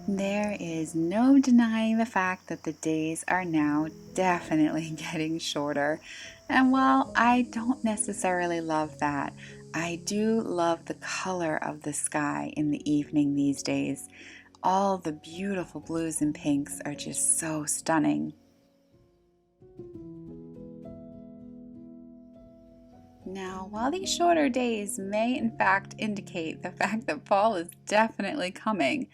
There is no denying the fact that the days are now definitely getting shorter. And while I don't necessarily love that, I do love the color of the sky in the evening these days. All the beautiful blues and pinks are just so stunning. Now, while these shorter days may in fact indicate the fact that fall is definitely coming,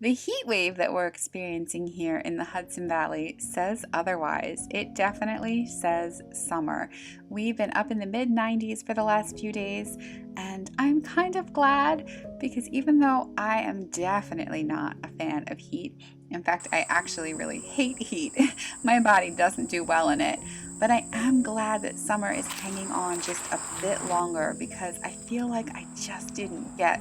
the heat wave that we're experiencing here in the Hudson Valley says otherwise. It definitely says summer. We've been up in the mid 90s for the last few days, and I'm kind of glad because even though I am definitely not a fan of heat, in fact, I actually really hate heat, my body doesn't do well in it. But I am glad that summer is hanging on just a bit longer because I feel like I just didn't get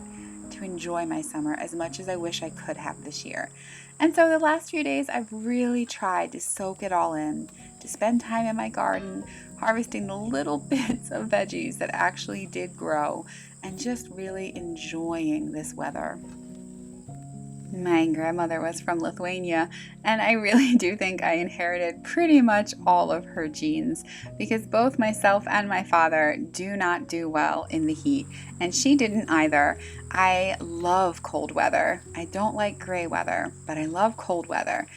to enjoy my summer as much as I wish I could have this year. And so the last few days I've really tried to soak it all in, to spend time in my garden, harvesting the little bits of veggies that actually did grow, and just really enjoying this weather. My grandmother was from Lithuania, and I really do think I inherited pretty much all of her genes because both myself and my father do not do well in the heat, and she didn't either. I love cold weather. I don't like gray weather, but I love cold weather.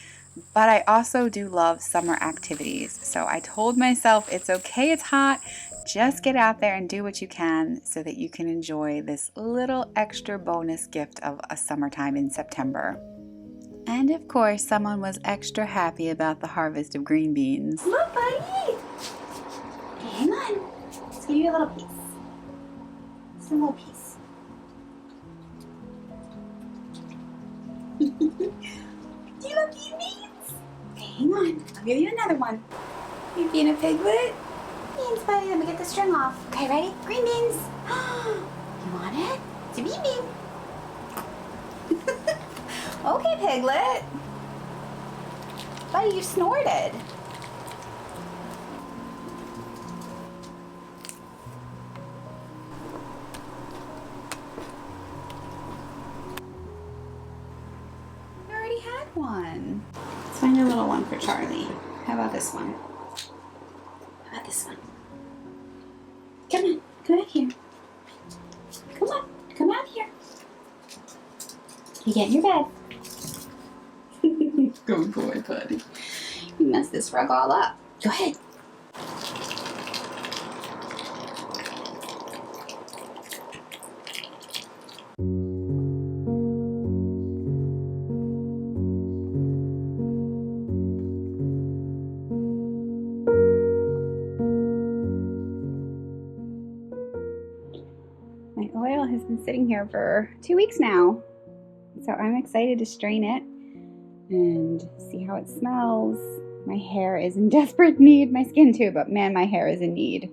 But I also do love summer activities. So I told myself it's okay, it's hot. Just get out there and do what you can so that you can enjoy this little extra bonus gift of a summertime in September. And of course, someone was extra happy about the harvest of green beans. Look, buddy! Okay, hang on. Let's give you a little piece. Just a little piece. Do you love green beans? Okay, hang on. I'll give you another one. You being a piglet? Beans, buddy. Let me get the string off. Okay, ready? Green beans. You want it? It's a bean bean. Okay, piglet. Buddy, you snorted. I already had one. Let's find a little one for Charlie. How about this one? How about this one? Come on. Come out here. Come on. Come out here. You get in your bed. Good boy, buddy. You messed this rug all up. Go ahead. My oil has been sitting here for 2 weeks now, so I'm excited to strain it and see how it smells. My hair is in desperate need, my skin too, but man, my hair is in need.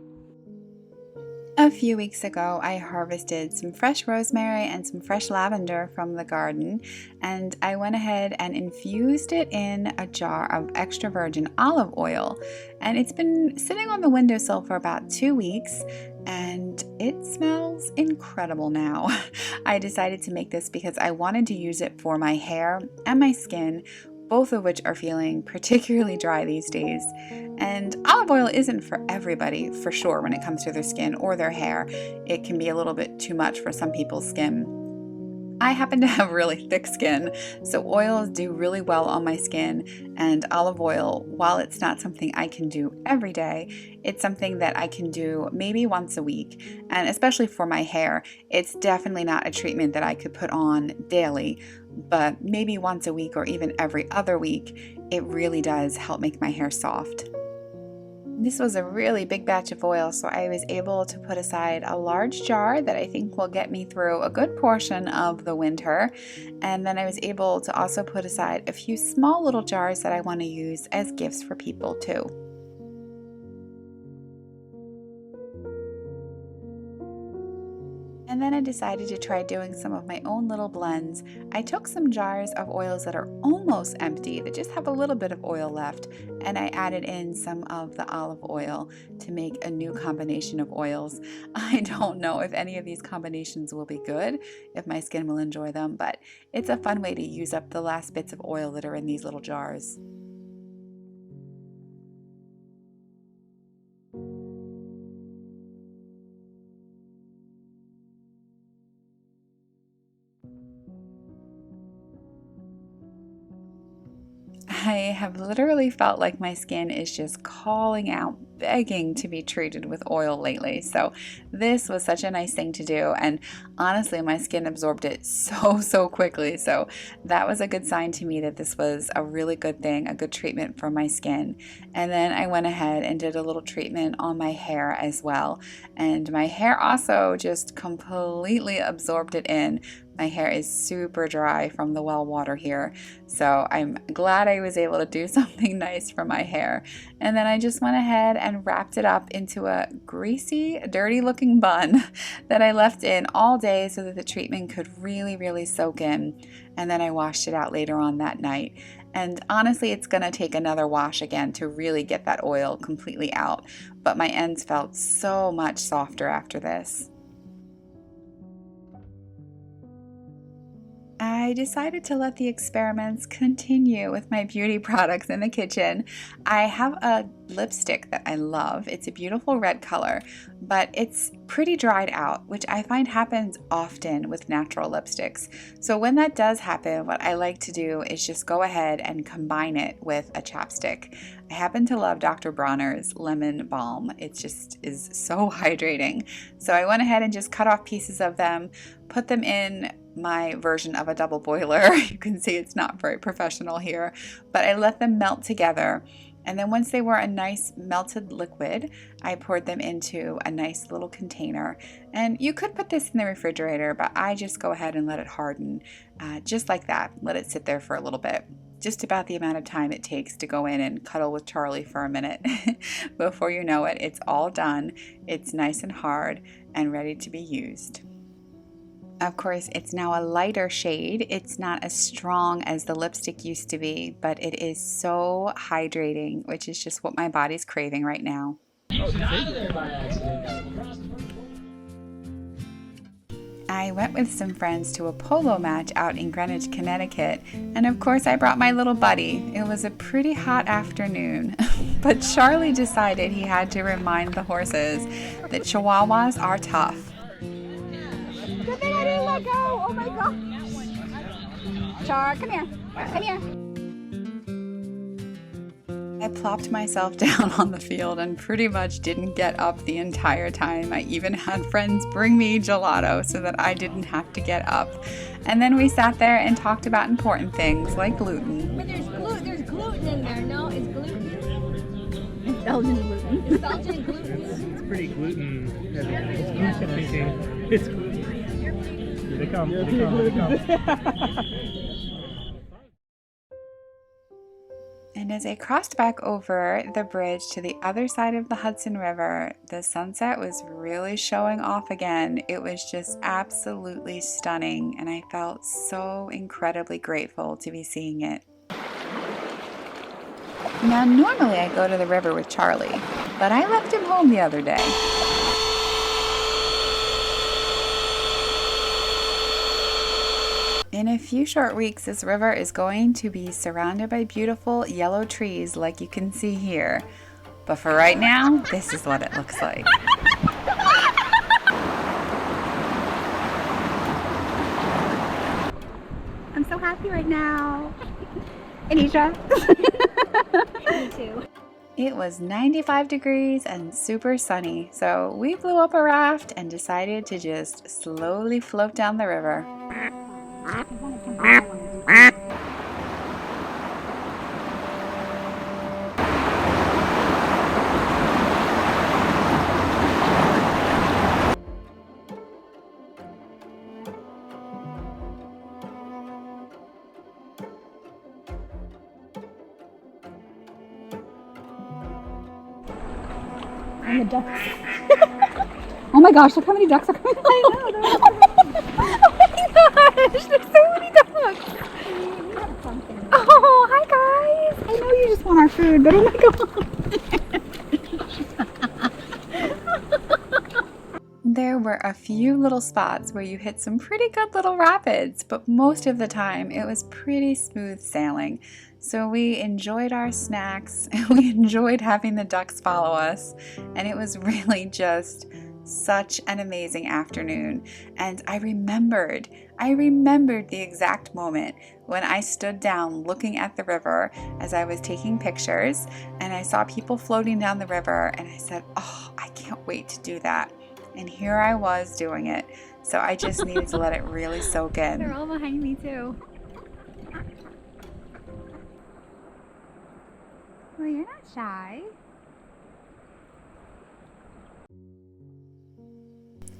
A few weeks ago, I harvested some fresh rosemary and some fresh lavender from the garden, and I went ahead and infused it in a jar of extra virgin olive oil. And it's been sitting on the windowsill for about 2 weeks, and it smells incredible now. I decided to make this because I wanted to use it for my hair and my skin, both of which are feeling particularly dry these days. And olive oil isn't for everybody, for sure, when it comes to their skin or their hair. It can be a little bit too much for some people's skin. I happen to have really thick skin, so oils do really well on my skin, and olive oil, while it's not something I can do every day, it's something that I can do maybe once a week, and especially for my hair, it's definitely not a treatment that I could put on daily, but maybe once a week or even every other week, it really does help make my hair soft. This was a really big batch of oil, so I was able to put aside a large jar that I think will get me through a good portion of the winter. And then I was able to also put aside a few small little jars that I want to use as gifts for people too. And And then I decided to try doing some of my own little blends. I took some jars of oils that are almost empty, that just have a little bit of oil left, and I added in some of the olive oil to make a new combination of oils. I don't know if any of these combinations will be good, if my skin will enjoy them, but it's a fun way to use up the last bits of oil that are in these little jars. I have literally felt like my skin is just calling out, begging to be treated with oil lately. So this was such a nice thing to do. And honestly, my skin absorbed it so quickly. So that was a good sign to me that this was a really good thing, a good treatment for my skin. And then I went ahead and did a little treatment on my hair as well. And my hair also just completely absorbed it in. My hair is super dry from the well water here, so I'm glad I was able to do something nice for my hair. And then I just went ahead and wrapped it up into a greasy, dirty looking bun that I left in all day so that the treatment could really soak in. And then I washed it out later on that night. And honestly, it's going to take another wash again to really get that oil completely out, but my ends felt so much softer after this. I decided to let the experiments continue with my beauty products in the kitchen. I have a lipstick that I love. It's a beautiful red color, but it's pretty dried out, which I find happens often with natural lipsticks. So when that does happen, what I like to do is just go ahead and combine it with a chapstick. I happen to love Dr. Bronner's Lemon Balm. It just is so hydrating. So I went ahead and just cut off pieces of them, put them in my version of a double boiler. You can see it's not very professional here, but I let them melt together. And then once they were a nice melted liquid, I poured them into a nice little container. And you could put this in the refrigerator, but I just go ahead and let it harden just like that. Let it sit there for a little bit. Just about the amount of time it takes to go in and cuddle with Charlie for a minute. Before you know it, it's all done. It's nice and hard and ready to be used. Of course, it's now a lighter shade. It's not as strong as the lipstick used to be, but it is so hydrating, which is just what my body's craving right now. I went with some friends to a polo match out in Greenwich, Connecticut, and of course I brought my little buddy. It was a pretty hot afternoon, but Charlie decided he had to remind the horses that Chihuahuas are tough. Good thing I didn't let go. Oh my God. Char, come here. Come here. I plopped myself down on the field and pretty much didn't get up the entire time. I even had friends bring me gelato so that I didn't have to get up. And then we sat there and talked about important things like gluten. But there's gluten in there. No, it's gluten. It's Belgian gluten. It's Belgian gluten. It's pretty gluten heavy. It's gluten thinking. It's gluten. Here they come. Here they come. And as I crossed back over the bridge to the other side of the Hudson River, the sunset was really showing off again. It was just absolutely stunning, and I felt so incredibly grateful to be seeing it. Now, normally I go to the river with Charlie, but I left him home the other day. In a few short weeks, this river is going to be surrounded by beautiful yellow trees like you can see here. But for right now, this is what it looks like. I'm so happy right now. Anisha. Me too. It was 95 degrees and super sunny, so we blew up a raft and decided to just slowly float down the river. And the ducks. Oh my gosh, look how many ducks are coming. I know. Oh my gosh, there's so many ducks. Oh, hi guys. I know you just want our food, but oh my god. There were a few little spots where you hit some pretty good little rapids, but most of the time it was pretty smooth sailing. So we enjoyed our snacks and we enjoyed having the ducks follow us, and it was really just such an amazing afternoon. And I remembered the exact moment when I stood down looking at the river as I was taking pictures, and I saw people floating down the river, and I said, oh, I can't wait to do that. And here I was doing it. So I just needed to let it really soak in. They're all behind me too. Well, you're not shy.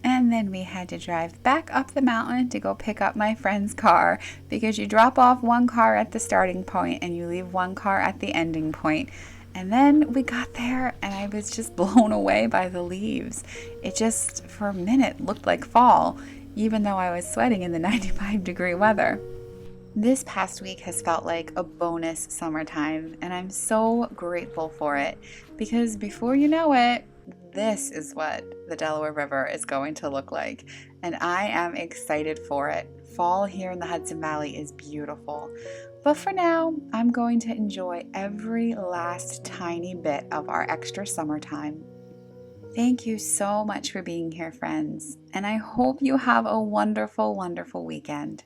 And then we had to drive back up the mountain to go pick up my friend's car, because you drop off one car at the starting point and you leave one car at the ending point. And then we got there and I was just blown away by the leaves. It just, for a minute, looked like fall, even though I was sweating in the 95-degree weather. This past week has felt like a bonus summertime, and I'm so grateful for it, because before you know it, this is what the Delaware River is going to look like, and I am excited for it. Fall here in the Hudson Valley is beautiful. But for now, I'm going to enjoy every last tiny bit of our extra summertime. Thank you so much for being here, friends, and I hope you have a wonderful, wonderful weekend.